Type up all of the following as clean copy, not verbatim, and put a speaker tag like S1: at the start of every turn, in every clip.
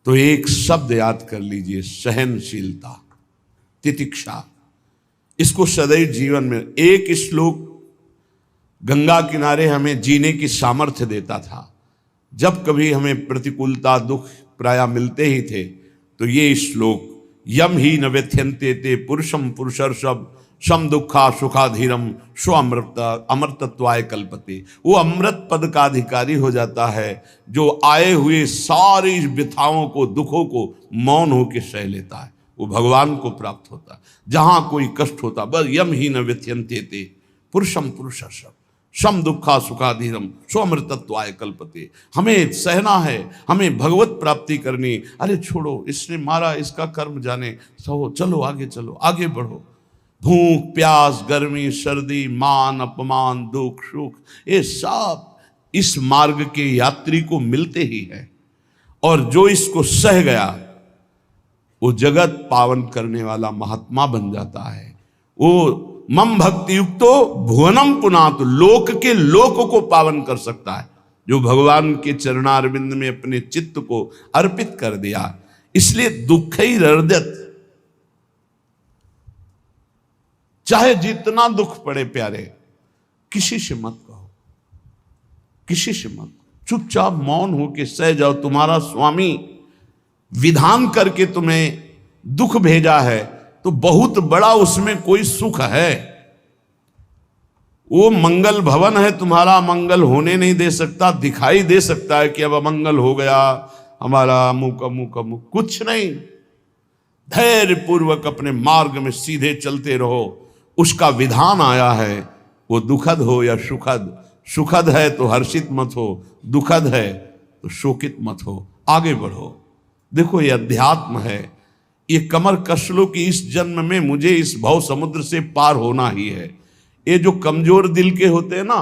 S1: तो एक शब्द याद कर लीजिए, सहनशीलता, तितिक्षा। इसको सदैव जीवन में, एक श्लोक गंगा किनारे हमें जीने की सामर्थ्य देता था। जब कभी हमें प्रतिकूलता दुख प्राय मिलते ही थे तो ये श्लोक, यम ही न व्यथ्यन्ते ते पुरुषम पुरुषर्षभ सम दुखा सुखाधीरम स्व अमृतत्वाय कल्पते। वो अमृत पद का अधिकारी हो जाता है जो आए हुए सारी व्यथाओं को दुखों को मौन होकर सह लेता है, वो भगवान को प्राप्त होता है। जहां कोई कष्ट होता, बस यम ही न व्यथ्यन्ते ते पुरुषम पुरुषर्षभ सम दुखा सुखाधीरम स्वमृतत्वाय कल्पते। हमें सहना है, हमें भगवत प्राप्ति करनी। अरे छोड़ो, इसने मारा, इसका कर्म जाने, सहो, चलो आगे, चलो आगे बढ़ो। भूख प्यास गर्मी सर्दी मान अपमान दुख सुख, ये सब इस मार्ग के यात्री को मिलते ही है। और जो इसको सह गया वो जगत पावन करने वाला महात्मा बन जाता है। वो मम भक्ति युक्तो भुवनम पुनातु, लोक के लोक को पावन कर सकता है जो भगवान के चरणारविंद में अपने चित्त को अर्पित कर दिया। इसलिए दुख ही हृदयत, चाहे जितना दुख पड़े प्यारे, किसी से मत कहो, किसी से मत, चुपचाप मौन होके सह जाओ। तुम्हारा स्वामी विधान करके तुम्हें दुख भेजा है तो बहुत बड़ा उसमें कोई सुख है। वो मंगल भवन है, तुम्हारा मंगल होने नहीं दे सकता। दिखाई दे सकता है कि अब अमंगल हो गया हमारा, अमुक अमुक अमुक, कुछ नहीं। धैर्य पूर्वक अपने मार्ग में सीधे चलते रहो। उसका विधान आया है, वो दुखद हो या सुखद, सुखद है तो हर्षित मत हो, दुखद है तो शोकित मत हो, आगे बढ़ो। देखो ये अध्यात्म है, ये कमर कस लो कि इस जन्म में मुझे इस भव समुद्र से पार होना ही है। ये जो कमजोर दिल के होते हैं ना,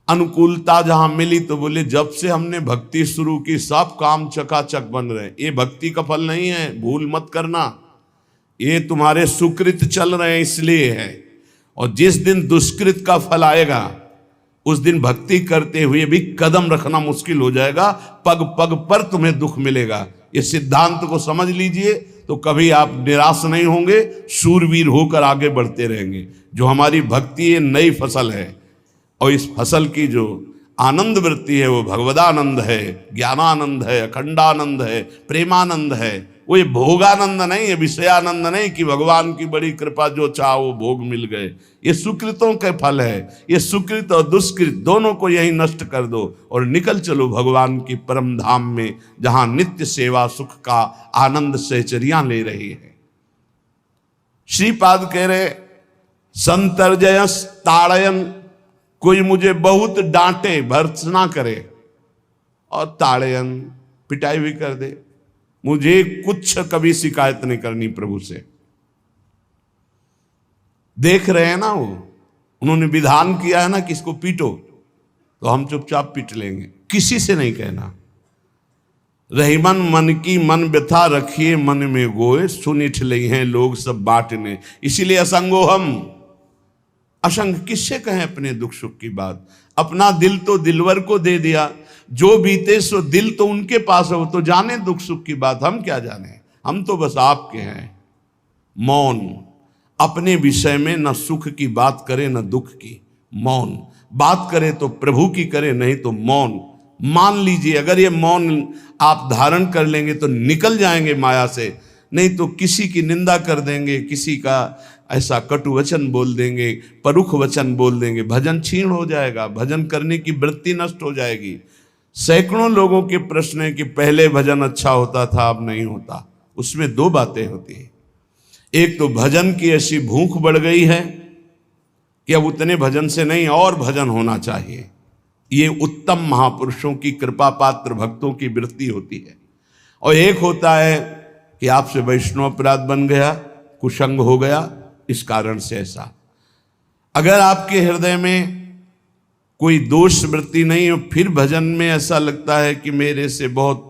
S1: अनुकूलता जहां मिली तो बोले जब से हमने भक्ति शुरू की सब काम चकाचक बन रहे। ये भक्ति का फल नहीं है, भूल मत करना। ये तुम्हारे सुकृत चल रहे हैं इसलिए है। और जिस दिन दुष्कृत का फल आएगा उस दिन भक्ति करते हुए भी कदम रखना मुश्किल हो जाएगा, पग पग पर तुम्हें दुख मिलेगा। ये सिद्धांत को समझ लीजिए तो कभी आप निराश नहीं होंगे, शूरवीर होकर आगे बढ़ते रहेंगे। जो हमारी भक्ति ये नई फसल है, और इस फसल की जो आनंद वृत्ति है वो भगवदानंद है, ज्ञानानंद है, अखंडानंद है, प्रेमानंद है। वो ये भोगानंद नहीं है, विषयानंद नहीं कि भगवान की बड़ी कृपा जो चाह वो भोग मिल गए। ये सुकृतों के फल है। ये सुकृत और दुष्कृत दोनों को यही नष्ट कर दो और निकल चलो भगवान की परम धाम में, जहां नित्य सेवा सुख का आनंद सहचरियां ले रही है। श्रीपाद कह रहे, संतर्जयस ताड़यन, कोई मुझे बहुत डांटे भर्त्सना करे और ताड़यन पिटाई भी कर दे, मुझे कुछ कभी शिकायत नहीं करनी प्रभु से। देख रहे हैं ना, वो उन्होंने विधान किया है ना कि इसको पीटो, तो हम चुपचाप पीट लेंगे, किसी से नहीं कहना। रहीमन मन की मन व्यथा रखिए मन में गोए, सुनिठ ले हैं लोग सब बांटने। इसीलिए असंगो हम, असंग किससे कहें अपने दुख सुख की बात। अपना दिल तो दिलवर को दे दिया, जो बीते सो दिल तो उनके पास है, वो तो जाने दुख सुख की बात, हम क्या जाने। हम तो बस आपके हैं। मौन, अपने विषय में न सुख की बात करे न दुख की, मौन। बात करे तो प्रभु की करे, नहीं तो मौन। मान लीजिए अगर ये मौन आप धारण कर लेंगे तो निकल जाएंगे माया से, नहीं तो किसी की निंदा कर देंगे, किसी का ऐसा कटु वचन बोल देंगे, परुख वचन बोल देंगे, भजन छीण हो जाएगा, भजन करने की वृत्ति नष्ट हो जाएगी। सैकड़ों लोगों के प्रश्न है कि पहले भजन अच्छा होता था अब नहीं होता। उसमें दो बातें होती है, एक तो भजन की ऐसी भूख बढ़ गई है कि अब उतने भजन से नहीं और भजन होना चाहिए। ये उत्तम महापुरुषों की कृपा पात्र भक्तों की वृत्ति होती है। और एक होता है कि आपसे वैष्णव अपराध बन गया, कुसंग हो गया, इस कारण से ऐसा। अगर आपके हृदय में कोई दोष वृत्ति नहीं हो, फिर भजन में ऐसा लगता है कि मेरे से बहुत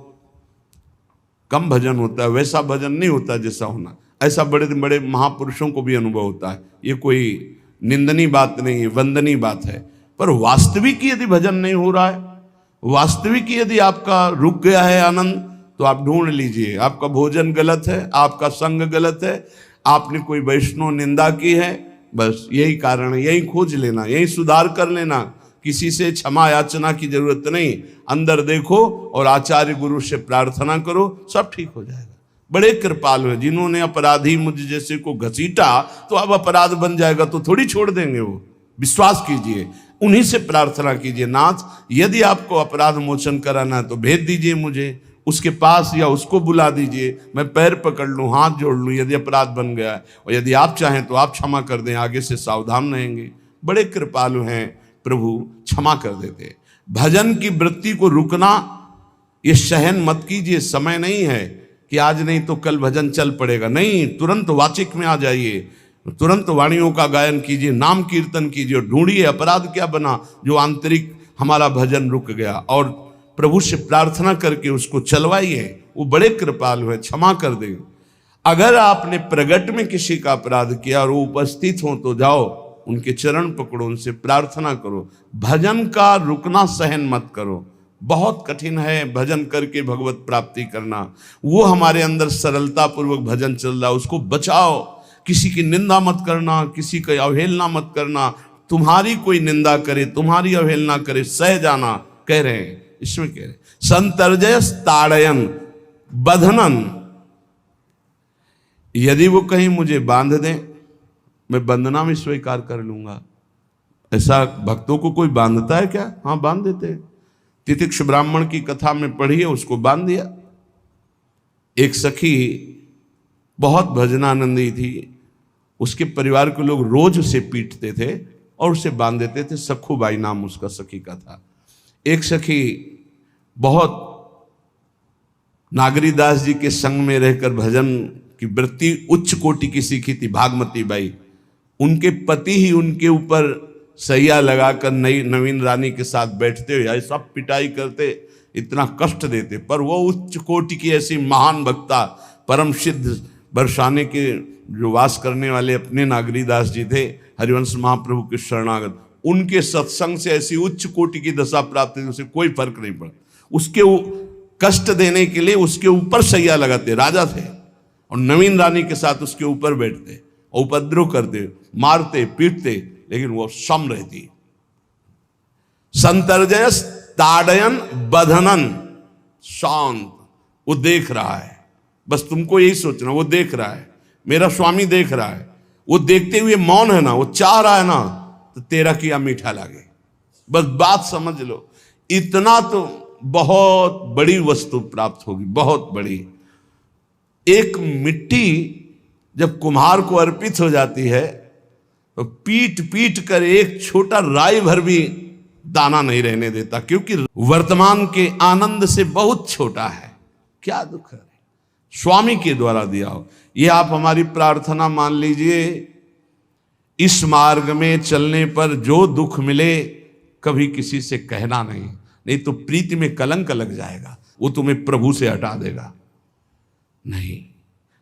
S1: कम भजन होता है, वैसा भजन नहीं होता जैसा होना। ऐसा बड़े बड़े महापुरुषों को भी अनुभव होता है। ये कोई निंदनीय बात नहीं है, वंदनीय बात है। पर वास्तविक यदि भजन नहीं हो रहा है, वास्तविक यदि आपका रुक गया है आनंद, तो आप ढूंढ लीजिए, आपका भोजन गलत है, आपका संग गलत है, आपने कोई वैष्णव निंदा की है, बस यही कारण है। यही खोज लेना, यही सुधार कर लेना, किसी से क्षमा याचना की जरूरत नहीं। अंदर देखो और आचार्य गुरु से प्रार्थना करो, सब ठीक हो जाएगा। बड़े कृपालु हैं, जिन्होंने अपराधी मुझ जैसे को घसीटा तो अब अपराध बन जाएगा तो थोड़ी छोड़ देंगे वो, विश्वास कीजिए। उन्हीं से प्रार्थना कीजिए, नाथ यदि आपको अपराध मोचन कराना है तो भेज दीजिए मुझे उसके पास, या उसको बुला दीजिए, मैं पैर पकड़ लूं, हाथ जोड़ लूं यदि अपराध बन गया है, और यदि आप चाहें तो आप क्षमा कर दें, आगे से सावधान रहेंगे। बड़े कृपालु हैं प्रभु, क्षमा कर देते। भजन की वृत्ति को रुकना, ये सहन मत कीजिए। समय नहीं है कि आज नहीं तो कल भजन चल पड़ेगा, नहीं, तुरंत वाचिक में आ जाइए, तुरंत वाणियों का गायन कीजिए, नाम कीर्तन कीजिए, ढूंढिए अपराध क्या बना जो आंतरिक हमारा भजन रुक गया, और प्रभु से प्रार्थना करके उसको चलवाइए। वो बड़े कृपालु है, क्षमा कर देंगे। अगर आपने प्रगट में किसी का अपराध किया और वो उपस्थित हो तो जाओ, उनके चरण पकड़ो, उनसे प्रार्थना करो। भजन का रुकना सहन मत करो। बहुत कठिन है भजन करके भगवत प्राप्ति करना। वो हमारे अंदर सरलता पूर्वक भजन चल रहा है, उसको बचाओ। किसी की निंदा मत करना, किसी की अवहेलना मत करना। तुम्हारी कोई निंदा करे, तुम्हारी अवहेलना करे, सह जाना, कह रहे हैं इसमें, कह रहे संतर्जय ताड़यन बंधनन। यदि वो कहीं मुझे बांध दें, मैं बंधना में स्वीकार कर लूंगा। ऐसा भक्तों को कोई बांधता है क्या? हाँ, बांध देते हैं। तितिक्ष ब्राह्मण की कथा में पढ़िए, उसको बांध दिया। एक सखी बहुत भजनानंदी थी, उसके परिवार के लोग रोज उसे पीटते थे और उसे बांध देते थे। सखूबाई नाम उसका सखी का था। एक सखी बहुत नागरीदास जी के संग में रहकर भजन की वृत्ति उच्च कोटि की सीखी थी, भागमती बाई। उनके पति ही उनके ऊपर सैया लगाकर नई नवीन रानी के साथ बैठते हुए ऐसा पिटाई करते, इतना कष्ट देते, पर वो उच्च कोटि की ऐसी महान वक्ता, परम सिद्ध बरसाने के जो वास करने वाले अपने नागरीदास जी थे, हरिवंश महाप्रभु के शरणागत, उनके सत्संग से ऐसी उच्च कोटि की दशा प्राप्त हुई, उसे कोई फर्क नहीं पड़ा। उसके कष्ट देने के लिए उसके ऊपर सैया लगाते, राजा थे, और नवीन रानी के साथ उसके ऊपर बैठते, उपद्रव करते, मारते, पीटते, लेकिन वो सम रहती। संतर्जय ताड़यन बंधनन, शांत। वो देख रहा है, बस तुमको यही सोचना, वो देख रहा है, मेरा स्वामी देख रहा है। वो देखते हुए मौन है ना, वो चाह रहा है ना, तो तेरा किया मीठा लगे। बस बात समझ लो, इतना तो बहुत बड़ी वस्तु प्राप्त होगी, बहुत बड़ी। एक मिट्टी जब कुम्हार को अर्पित हो जाती है तो पीट पीट कर एक छोटा राई भर भी दाना नहीं रहने देता, क्योंकि वर्तमान के आनंद से बहुत छोटा है। क्या दुख है, स्वामी के द्वारा दिया हो। ये आप हमारी प्रार्थना मान लीजिए, इस मार्ग में चलने पर जो दुख मिले कभी किसी से कहना नहीं, नहीं तो प्रीति में कलंक लग जाएगा, वो तुम्हें प्रभु से हटा देगा। नहीं,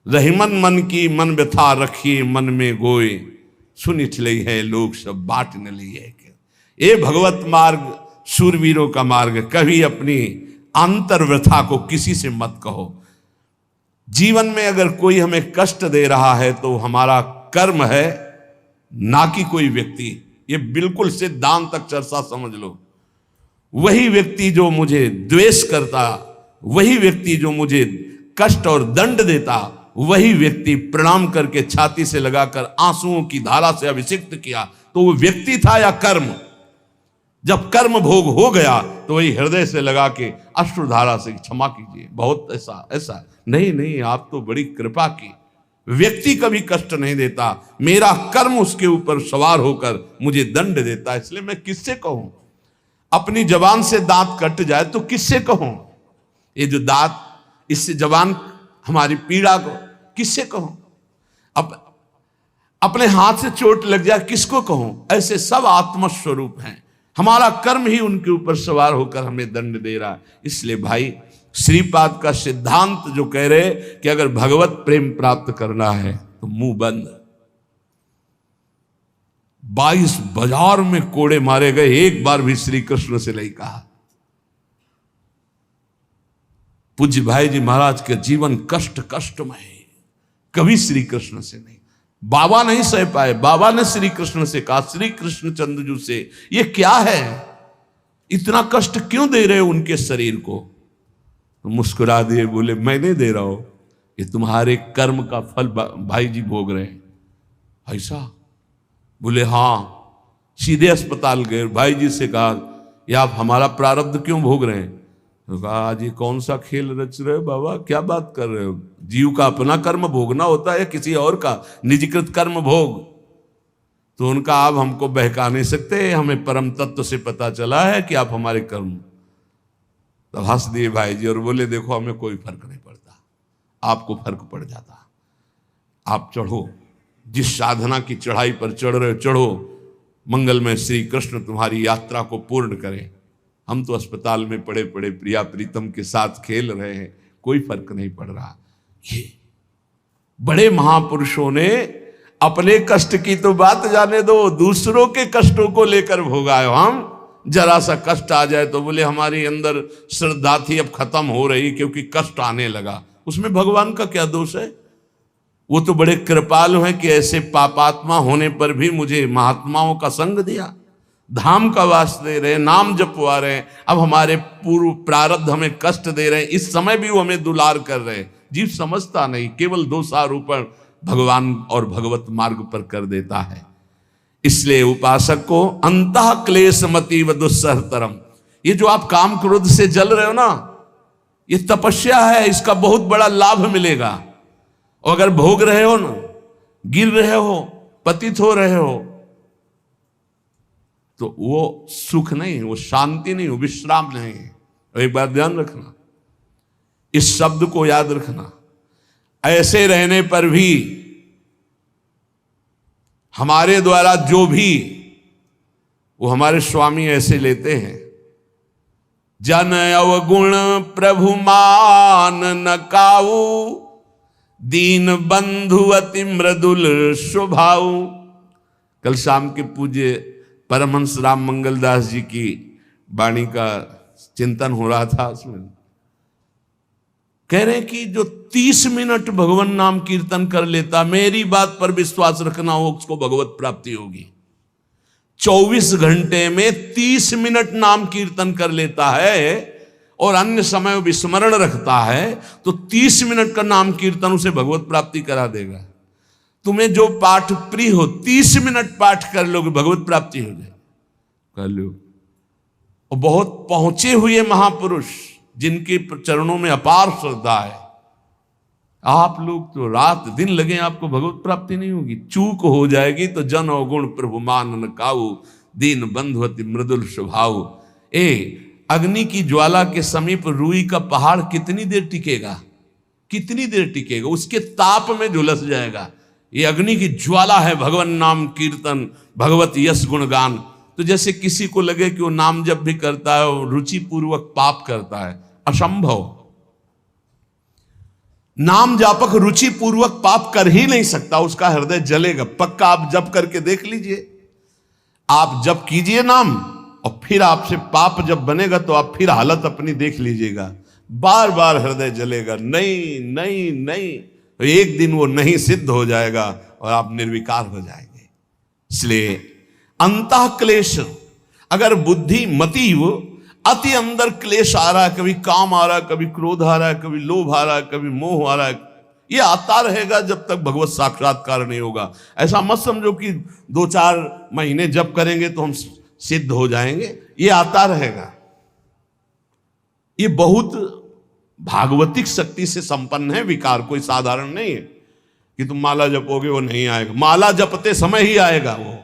S1: रहीमन मन की मन व्यथा रखिए मन में गोए, सुनिठ लई है लोग सब बाट न ली है। ये भगवत मार्ग शूरवीरों का मार्ग। कभी अपनी अंतर व्यथा को किसी से मत कहो। जीवन में अगर कोई हमें कष्ट दे रहा है तो हमारा कर्म है, ना कि कोई व्यक्ति। ये बिल्कुल सिद्धांत तक चर्चा समझ लो। वही व्यक्ति जो मुझे द्वेष करता, वही व्यक्ति जो मुझे कष्ट और दंड देता, वही व्यक्ति प्रणाम करके छाती से लगाकर आंसुओं की धारा से अभिषिक्त किया, तो वो व्यक्ति था या कर्म? जब कर्म भोग हो गया तो वही हृदय से लगा के अश्रुधारा से क्षमा कीजिए। बहुत ऐसा नहीं, आप तो बड़ी कृपा की। व्यक्ति कभी कष्ट नहीं देता, मेरा कर्म उसके ऊपर सवार होकर मुझे दंड देता, इसलिए मैं किससे कहूं? अपनी जबान से दांत कट जाए तो किससे कहूं? ये जो दांत, इससे जबान हमारी पीड़ा को किससे कहूं? अपने हाथ से चोट लग जाए किसको कहूं? ऐसे सब आत्मस्वरूप हैं, हमारा कर्म ही उनके ऊपर सवार होकर हमें दंड दे रहा है। इसलिए भाई, श्रीपाद का सिद्धांत जो कह रहे कि अगर भगवत प्रेम प्राप्त करना है तो मुंह बंद। 22 बाजार में कोड़े मारे गए, एक बार भी श्री कृष्ण से नहीं कहा। पूज्य भाई जी महाराज के जीवन कष्ट कष्टमय है, कभी श्री कृष्ण से नहीं। बाबा नहीं सह पाए, बाबा ने श्री कृष्ण से कहा, श्री कृष्ण चंद्रजू से, ये क्या है, इतना कष्ट क्यों दे रहे हो उनके शरीर को? तो मुस्कुरा दिए, बोले मैं नहीं दे रहा हूं, ये तुम्हारे कर्म का फल भाई जी भोग रहे हैं। ऐसा? बोले हाँ। सीधे अस्पताल गए, भाई जी से कहा ये आप हमारा प्रारब्ध क्यों भोग रहे हैं? तो कहा आज ये कौन सा खेल रच रहे हो बाबा, क्या बात कर रहे हो? जीव का अपना कर्म भोगना होता है, किसी और का निजीकृत कर्म भोग? तो उनका आप हमको बहका नहीं सकते, हमें परम तत्व से पता चला है कि आप हमारे कर्म। तो हंस दिए भाई जी और बोले देखो हमें कोई फर्क नहीं पड़ता, आपको फर्क पड़ जाता। आप चढ़ो, जिस साधना की चढ़ाई पर चढ़ रहे हो चढ़ो, मंगलमय श्री कृष्ण तुम्हारी यात्रा को पूर्ण करें। हम तो अस्पताल में पड़े पड़े प्रिया प्रीतम के साथ खेल रहे हैं, कोई फर्क नहीं पड़ रहा। ये बड़े महापुरुषों ने अपने कष्ट की तो बात जाने दो, दूसरों के कष्टों को लेकर भोगाए। हम जरा सा कष्ट आ जाए तो बोले हमारी अंदर श्रद्धा थी अब खत्म हो रही क्योंकि कष्ट आने लगा। उसमें भगवान का क्या दोष है? वो तो बड़े कृपालु हैं कि ऐसे पापात्मा होने पर भी मुझे महात्माओं का संग दिया, धाम का वास दे रहे हैं, नाम जपवा रहे हैं। अब हमारे पूर्व प्रारब्ध हमें कष्ट दे रहे हैं, इस समय भी वो हमें दुलार कर रहे हैं। जीव समझता नहीं, केवल दोषारोपण भगवान और भगवत मार्ग पर कर देता है। इसलिए उपासक को अंतः क्लेश मति व दुस्सहतरम, ये जो आप काम क्रोध से जल रहे हो ना, ये तपस्या है, इसका बहुत बड़ा लाभ मिलेगा। और अगर भोग रहे हो ना, गिर रहे हो, पतित हो रहे हो, तो वो सुख नहीं, वो शांति नहीं, वो विश्राम नहीं है। और एक बात ध्यान रखना, इस शब्द को याद रखना, ऐसे रहने पर भी हमारे द्वारा जो भी वो हमारे स्वामी ऐसे लेते हैं, जन अवगुण प्रभु मान न काऊ, दीन बंधु अति मृदुल स्वभाव। कल शाम के पूज्य परमहंस राम मंगलदास जी की वाणी का चिंतन हो रहा था, उसमें कह रहे कि जो 30 मिनट भगवान नाम कीर्तन कर लेता, मेरी बात पर विश्वास रखना हो, उसको भगवत प्राप्ति होगी। 24 घंटे में 30 मिनट नाम कीर्तन कर लेता है और अन्य समय विस्मरण रखता है, तो 30 मिनट का नाम कीर्तन उसे भगवत प्राप्ति करा देगा। तुम्हें जो पाठ प्रिय हो, 30 मिनट पाठ कर लोगे, भगवत प्राप्ति हो जाए, कर लो। और बहुत पहुंचे हुए महापुरुष जिनके चरणों में अपार श्रद्धा है, आप लोग तो रात दिन लगे, आपको भगवत प्राप्ति नहीं होगी। चूक हो जाएगी तो जन अवगुण प्रभु मान न काऊ, दीन बंधु अति मृदुल स्वभाव। अग्नि की ज्वाला के समीप रुई का पहाड़ कितनी देर टिकेगा? कितनी देर टिकेगा? उसके ताप में झुलस जाएगा। ये अग्नि की ज्वाला है भगवान नाम कीर्तन, भगवत यश गुणगान। तो जैसे किसी को लगे कि वो नाम जब भी करता है वो रुचि पूर्वक पाप करता है, असंभव। नाम जापक रुचि पूर्वक पाप कर ही नहीं सकता, उसका हृदय जलेगा। पक्का आप जप करके देख लीजिए, आप जप कीजिए नाम, और फिर आपसे पाप जब बनेगा तो आप फिर हालत अपनी देख लीजिएगा, बार बार हृदय जलेगा, नहीं नहीं नहीं। तो एक दिन वो नहीं सिद्ध हो जाएगा और आप निर्विकार हो जाएंगे। इसलिए अंतः क्लेश, अगर बुद्धि मति वो अति अंदर क्लेश आ रहा है, कभी काम आ रहा है, कभी क्रोध आ रहा है, कभी लोभ आ रहा है, कभी मोह आ रहा है, ये आता रहेगा जब तक भगवत साक्षात्कार नहीं होगा। ऐसा मत समझो कि 2-4 महीने जप करेंगे तो हम सिद्ध हो जाएंगे, ये आता रहेगा। ये बहुत भागवतिक शक्ति से संपन्न है विकार, कोई साधारण नहीं है कि तुम माला जपोगे वो नहीं आएगा। माला जपते समय ही आएगा वो।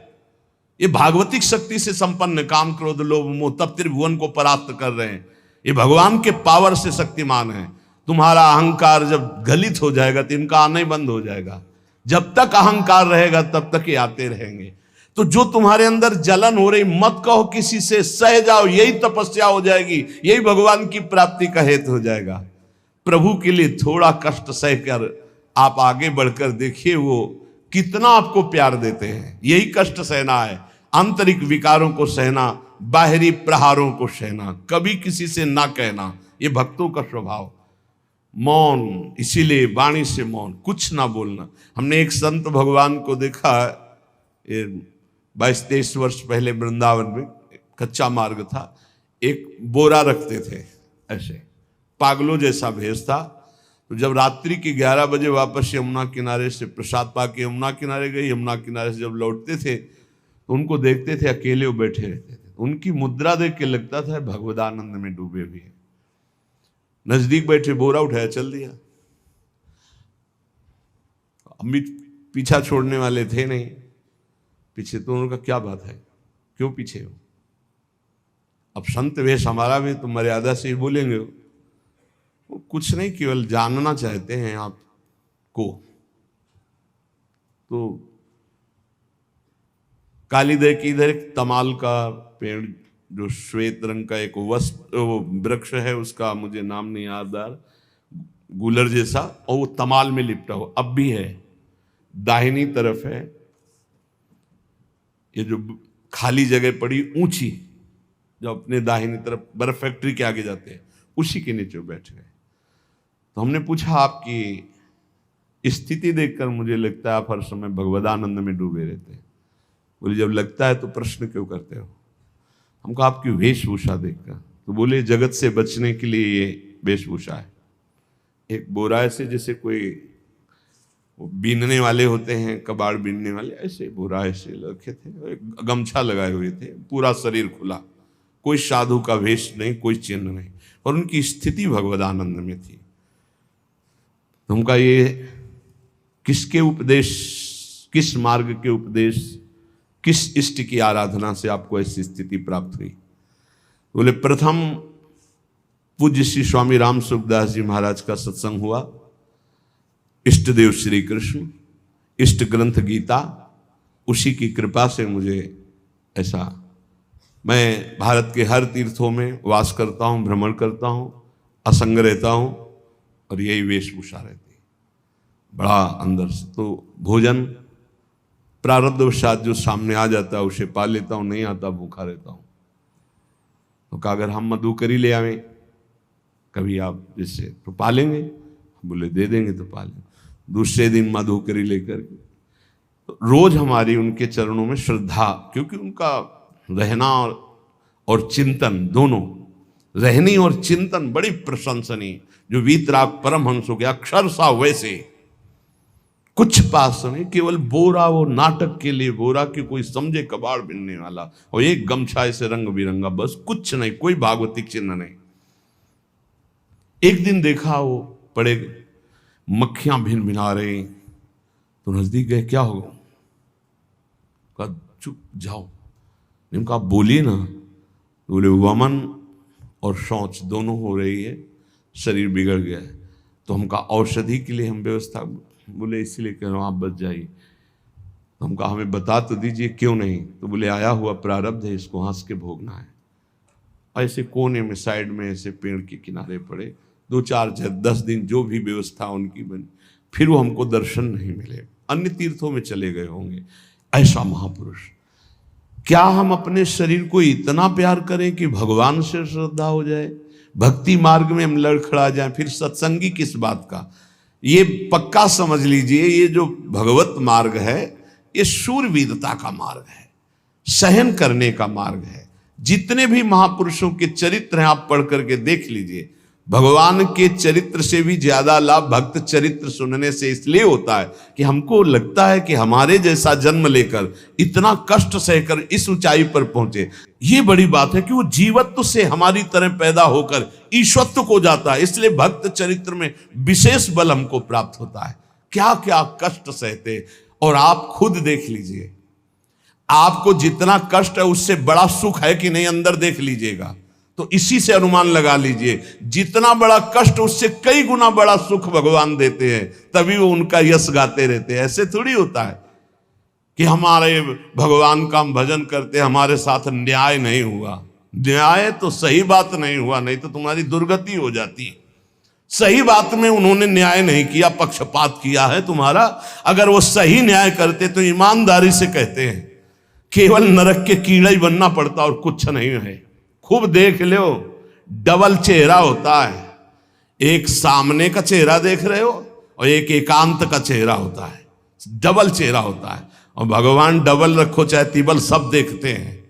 S1: ये भागवतिक शक्ति से संपन्न, काम क्रोध लोभ मोह तब त्रिभुवन को परास्त कर रहे हैं। ये भगवान के पावर से शक्तिमान है। तुम्हारा अहंकार जब गलित हो जाएगा तो इनका आना ही बंद हो जाएगा। जब तक अहंकार रहेगा तब तक ये आते रहेंगे। तो जो तुम्हारे अंदर जलन हो रही, मत कहो किसी से, सह जाओ, यही तपस्या हो जाएगी, यही भगवान की प्राप्ति का हेतु हो जाएगा। प्रभु के लिए थोड़ा कष्ट सहकर आप आगे बढ़कर देखिए वो कितना आपको प्यार देते हैं। यही कष्ट सहना है, आंतरिक विकारों को सहना, बाहरी प्रहारों को सहना, कभी किसी से ना कहना, ये भक्तों का स्वभाव। मौन, इसीलिए वाणी से मौन, कुछ ना बोलना। हमने एक संत भगवान को देखा, 22-23 वर्ष पहले वृंदावन में, कच्चा मार्ग था, एक बोरा रखते थे ऐसे, पागलों जैसा भेष था। तो जब रात्रि के 11 बजे वापस यमुना किनारे से प्रसाद पा के यमुना किनारे गए, यमुना किनारे से जब लौटते थे तो उनको देखते थे अकेले वो बैठे रहते थे। उनकी मुद्रा देख के लगता था भगवदानंद में डूबे हुए हैं। नजदीक बैठे, बोरा उठाया, चल दिया। अम्मी पीछा छोड़ने वाले थे नहीं पीछे, तो उनका क्या बात है, क्यों पीछे हो? अब संत वेश हमारा भी तो मर्यादा से ही बोलेंगे। वो कुछ नहीं, केवल जानना चाहते हैं आपको। तो कालीदह की इधर एक तमाल का पेड़, जो श्वेत रंग का एक वृक्ष है, उसका मुझे नाम नहीं याद आ रहा, गूलर जैसा, और वो तमाल में लिपटा हो, अब भी है, दाहिनी तरफ है। ये जो खाली जगह पड़ी ऊंची, जो अपने दाहिनी तरफ बर्फ फैक्ट्री के आगे जाते हैं, उसी के नीचे बैठ गए। तो हमने पूछा, आपकी स्थिति देखकर मुझे लगता है आप हर समय भगवदानंद में डूबे रहते हैं। बोले, जब लगता है तो प्रश्न क्यों करते हो? हमको आपकी वेशभूषा देखकर। तो बोले, जगत से बचने के लिए ये वेशभूषा है। एक बोरा ऐसे जैसे कोई बीनने वाले होते हैं, कबाड़ बीनने वाले, ऐसे बोरा ऐसे रखे थे, गमछा लगाए हुए थे, पूरा शरीर खुला, कोई साधु का वेश नहीं, कोई चिन्ह नहीं, और उनकी स्थिति भगवदानंद में थी। तो उनका ये किसके उपदेश, किस मार्ग के उपदेश, किस इष्ट की आराधना से आपको ऐसी स्थिति प्राप्त हुई? बोले, प्रथम पूज्य श्री स्वामी राम सुखदास जी महाराज का सत्संग हुआ, इष्ट देव श्री कृष्ण, इष्ट ग्रंथ गीता, उसी की कृपा से मुझे ऐसा, मैं भारत के हर तीर्थों में वास करता हूँ, भ्रमण करता हूँ, असंग रहता हूँ, और यही वेशभूषा रहती है बड़ा अंदर से। तो भोजन प्रारब्धवशात जो सामने आ जाता है उसे पा लेता हूँ, नहीं आता भूखा रहता हूँ। तो कहा, अगर हम मधुकरी ले आवें कभी आप जिससे, तो पालेंगे? बोले, दे देंगे तो पालेंगे। दूसरे दिन मधुकरी लेकर के, तो रोज हमारी उनके चरणों में श्रद्धा, क्योंकि उनका रहना और चिंतन दोनों, रहनी और चिंतन बड़ी प्रशंसनीय। जो वीतराग परमहंसों के अक्षर सा वैसे, कुछ पास नहीं, केवल बोरा, वो नाटक के लिए बोरा कि कोई समझे कबाड़ बिनने वाला, और एक गमछा ऐसे रंग बिरंगा, बस कुछ नहीं, कोई भागवतिक चिन्ह नहीं। एक दिन देखा वो पड़े मक्खियां भिन भिना रही, तो नजदीक गए, क्या होगा? कहा, चुप जाओ। इनका बोलिए ना। बोले, वमन और शौच दोनों हो रही है, शरीर बिगड़ गया है, तो हमका औषधि के लिए हम व्यवस्था, बोले इसलिए कह रहा हूँ आप बच जाइए। तो हम कहा, हमें बता तो दीजिए क्यों नहीं? तो बोले, आया हुआ प्रारब्ध है, इसको हंस के भोगना है। ऐसे कोने में साइड में ऐसे पेड़ के किनारे पड़े, 2-4-10 दिन जो भी व्यवस्था उनकी बनी, फिर वो हमको दर्शन नहीं मिले, अन्य तीर्थों में चले गए होंगे। ऐसा महापुरुष, क्या हम अपने शरीर को इतना प्यार करें कि भगवान से श्रद्धा हो जाए, भक्ति मार्ग में हम लड़खड़ा जाएं, फिर सत्संगी किस बात का? ये पक्का समझ लीजिए, ये जो भगवत मार्ग है, ये शूरवीरता का मार्ग है, सहन करने का मार्ग है। जितने भी महापुरुषों के चरित्र हैं आप पढ़ करके देख लीजिए, भगवान के चरित्र से भी ज्यादा लाभ भक्त चरित्र सुनने से इसलिए होता है कि हमको लगता है कि हमारे जैसा जन्म लेकर इतना कष्ट सहकर इस ऊंचाई पर पहुंचे, ये बड़ी बात है कि वो जीवत्व से हमारी तरह पैदा होकर ईश्वत्व को जाता है। इसलिए भक्त चरित्र में विशेष बल हमको प्राप्त होता है। क्या क्या कष्ट सहते, और आप खुद देख लीजिए, आपको जितना कष्ट है उससे बड़ा सुख है कि नहीं, अंदर देख लीजिएगा तो इसी से अनुमान लगा लीजिए, जितना बड़ा कष्ट उससे कई गुना बड़ा सुख भगवान देते हैं, तभी वो उनका यश गाते रहते हैं। ऐसे थोड़ी होता है कि हमारे भगवान का हम भजन करते, हमारे साथ न्याय नहीं हुआ। न्याय तो सही बात नहीं हुआ, नहीं तो तुम्हारी दुर्गति हो जाती। सही बात में उन्होंने न्याय नहीं किया, पक्षपात किया है तुम्हारा। अगर वो सही न्याय करते तो ईमानदारी से कहते हैं, केवल नरक के कीड़ा ही बनना पड़ता और कुछ नहीं है। खूब देख लो, डबल चेहरा होता है। एक सामने का चेहरा देख रहे हो और एक एकांत का चेहरा होता है, डबल चेहरा होता है। और भगवान डबल रखो चाहे तिबल, सब देखते हैं।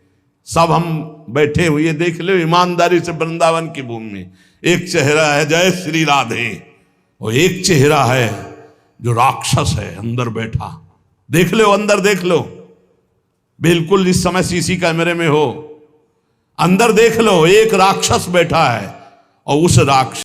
S1: सब हम बैठे हुए देख लो ईमानदारी से वृंदावन की भूमि में। एक चेहरा है जय श्री राधे, और एक चेहरा है जो राक्षस है अंदर बैठा। देख लो, अंदर देख लो, बिल्कुल इस समय सीसी कैमरे में हो, अंदर देख लो, एक राक्षस बैठा है और उस राक्षस